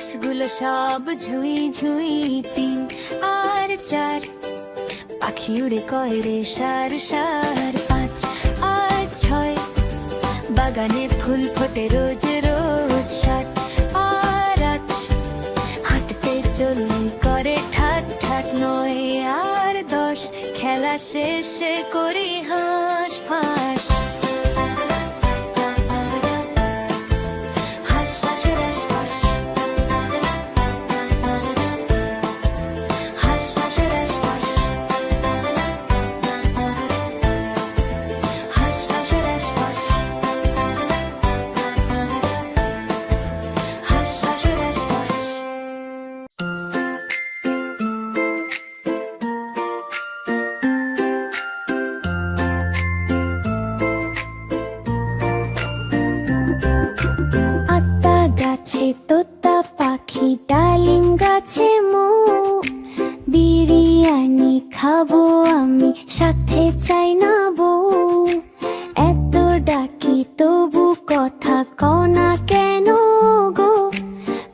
হাঁসগুলো সব ঝুই ঝুই, 3 আর 4, পাখি উড়ে কয় রে সার সার, 5 আর 6, বাগানে ফুল ফোটে রোজ রোজ, 7 আর 8, হাঁটতে চললে করে ঠাট ঠাট, 9 আর 10, খেলা শেষে করি হাঁস ফাঁস। তোতা পাখি, ডালিম গাছে মো, বিরিয়ানি খাবো আমি, সাথে চাই না বউ। এত ডাকি তবু কথা কনা কেন গো,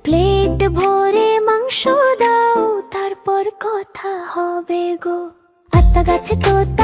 প্লেট ভরে মাংস দাও তারপর কথা হবে গো। আত্মা গাছে তোতা